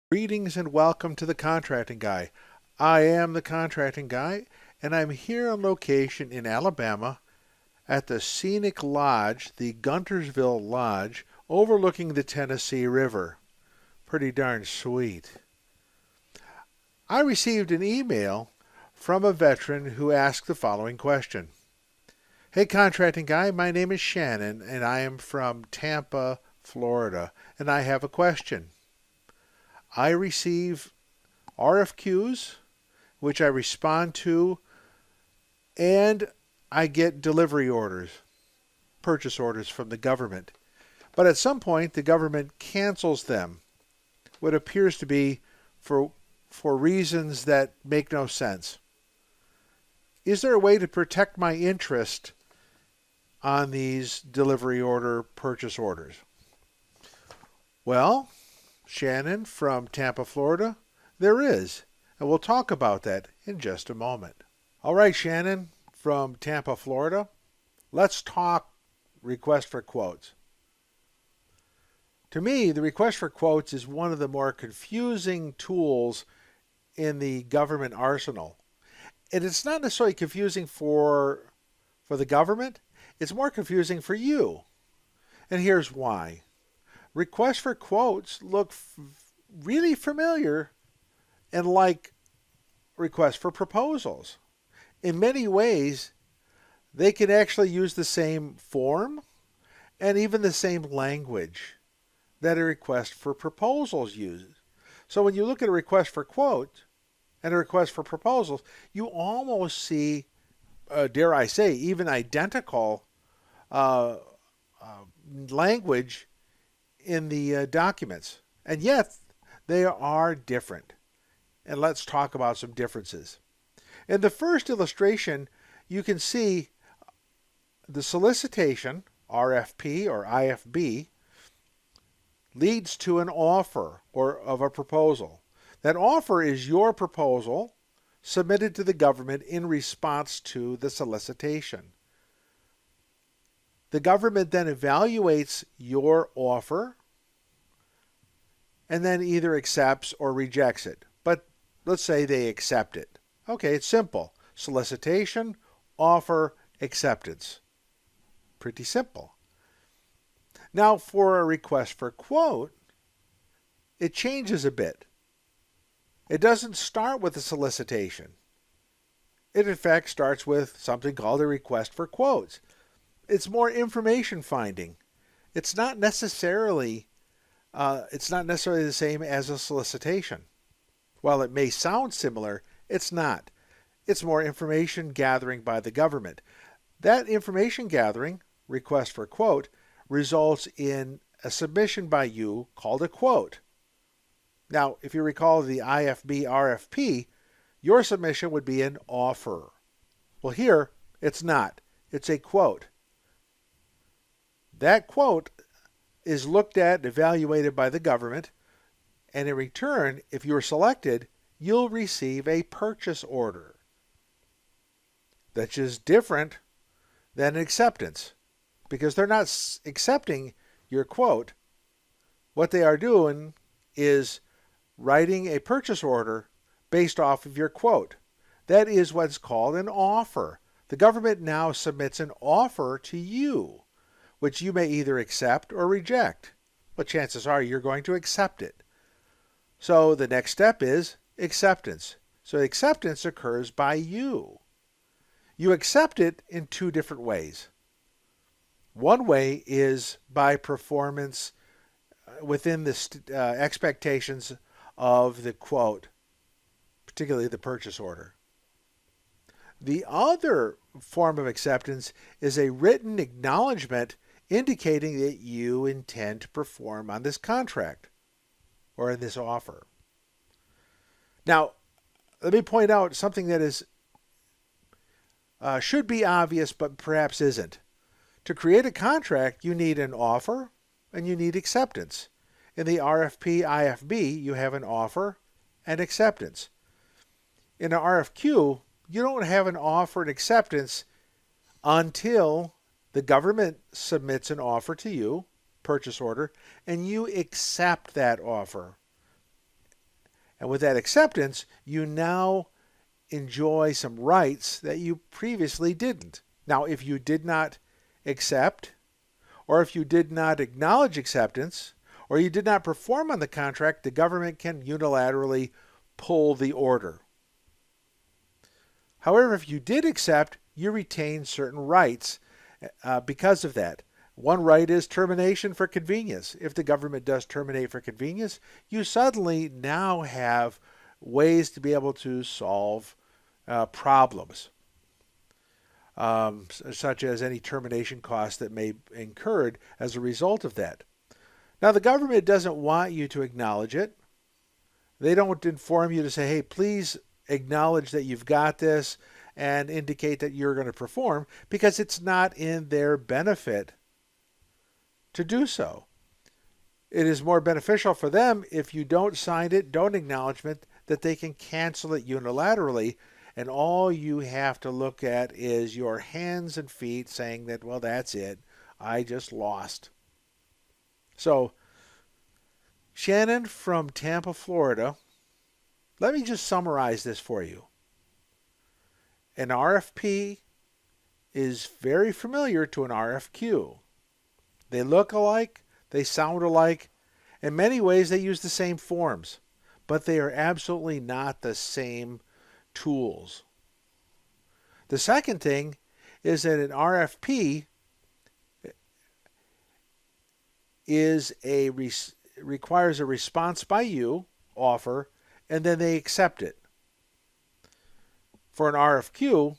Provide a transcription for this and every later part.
Greetings and welcome to the Contracting Guy. I am the Contracting Guy, and I'm here on location in Alabama at the scenic lodge, the Guntersville Lodge, overlooking the Tennessee River. Pretty darn sweet. I received an email from a veteran who asked the following question. Hey, Contracting Guy, my name is Shannon, and I am from Tampa, Florida, and I have a question. I receive RFQs, which I respond to, and I get delivery orders, purchase orders from the government. But at some point, the government cancels them, what appears to be for reasons that make no sense. Is there a way to protect my interest on these delivery order purchase orders? Well, Shannon from Tampa, Florida, there is, and we'll talk about that in just a moment. All right, Shannon from Tampa, Florida, let's talk request for quotes. To me, the request for quotes is one of the more confusing tools in the government arsenal. And it's not necessarily confusing for the government, it's more confusing for you. And here's why. Requests for quotes look really familiar and like requests for proposals. In many ways, they can actually use the same form and even the same language that a request for proposals uses. So when you look at a request for quote and a request for proposals, you almost see, dare I say, even identical language in the documents, and yet they are different. And let's talk about some differences. In the first illustration, you can see the solicitation, RFP or IFB, leads to an offer or of a proposal. That offer is your proposal submitted to the government in response to the solicitation. The government then evaluates your offer and then either accepts or rejects it. But let's say they accept it. Okay, it's simple. Solicitation, offer, acceptance. Pretty simple. Now for a request for quote, it changes a bit. It doesn't start with a solicitation. It in fact starts with something called a request for quotes. It's more information finding. It's not necessarily the same as a solicitation. While it may sound similar, it's not. It's more information gathering by the government. That information gathering, request for quote, results in a submission by you called a quote. Now, if you recall the IFB RFP, your submission would be an offer. Well, here, it's not. It's a quote. That quote is looked at and evaluated by the government, and in return, if you're selected, you'll receive a purchase order. That's just different than an acceptance, because they're not accepting your quote. What they are doing is writing a purchase order based off of your quote. That is what's called an offer. The government now submits an offer to you, which you may either accept or reject. But chances are you're going to accept it. So the next step is acceptance. So acceptance occurs by you. You accept it in two different ways. One way is by performance within the expectations of the quote, particularly the purchase order. The other form of acceptance is a written acknowledgement indicating that you intend to perform on this contract or in this offer. Now, let me point out something that is should be obvious but perhaps isn't. To create a contract, you need an offer and you need acceptance. In the RFP, IFB, you have an offer and acceptance. In an RFQ, you don't have an offer and acceptance until the government submits an offer to you, purchase order, and you accept that offer. And with that acceptance, you now enjoy some rights that you previously didn't. Now, if you did not accept, or if you did not acknowledge acceptance, or you did not perform on the contract, the government can unilaterally pull the order. However, if you did accept, you retain certain rights because of that. One right is termination for convenience. If the government does terminate for convenience, you suddenly now have ways to be able to solve problems, such as any termination costs that may be incurred as a result of that. Now, the government doesn't want you to acknowledge it. They don't inform you to say, hey, please acknowledge that you've got this and indicate that you're going to perform, because it's not in their benefit to do so. It is more beneficial for them if you don't sign it, don't acknowledge it, that they can cancel it unilaterally, and all you have to look at is your hands and feet saying that, well, that's it, I just lost. So, Shannon from Tampa, Florida, let me just summarize this for you. An RFP is very familiar to an RFQ. They look alike, they sound alike. In many ways, they use the same forms, but they are absolutely not the same tools. The second thing is that an RFP requires a response by you, offer, and then they accept it. For an RFQ,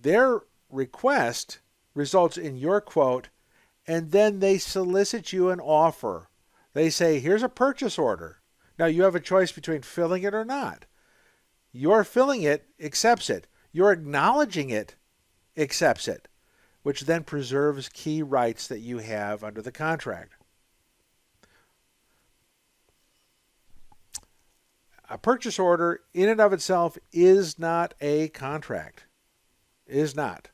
their request results in your quote, and then they solicit you an offer. They say, here's a purchase order. Now, you have a choice between filling it or not. Your filling it accepts it. Your acknowledging it accepts it, which then preserves key rights that you have under the contract. A purchase order in and of itself is not a contract. It is not.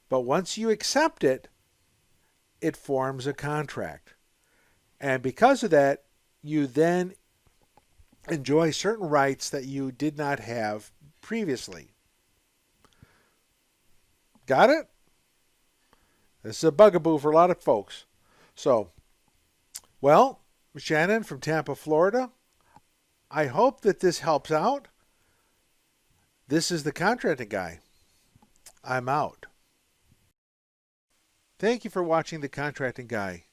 But once you accept it, it forms a contract. And because of that, you then enjoy certain rights that you did not have previously. Got it? This is a bugaboo for a lot of folks. So, well, Shannon from Tampa, Florida, I hope that this helps out. This is the Contracting Guy. I'm out. Thank you for watching the Contracting Guy.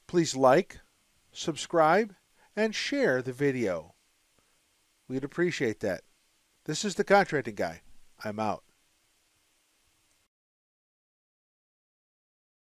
Please like, subscribe, and share the video. We'd appreciate that. This is the Contracting Guy. I'm out.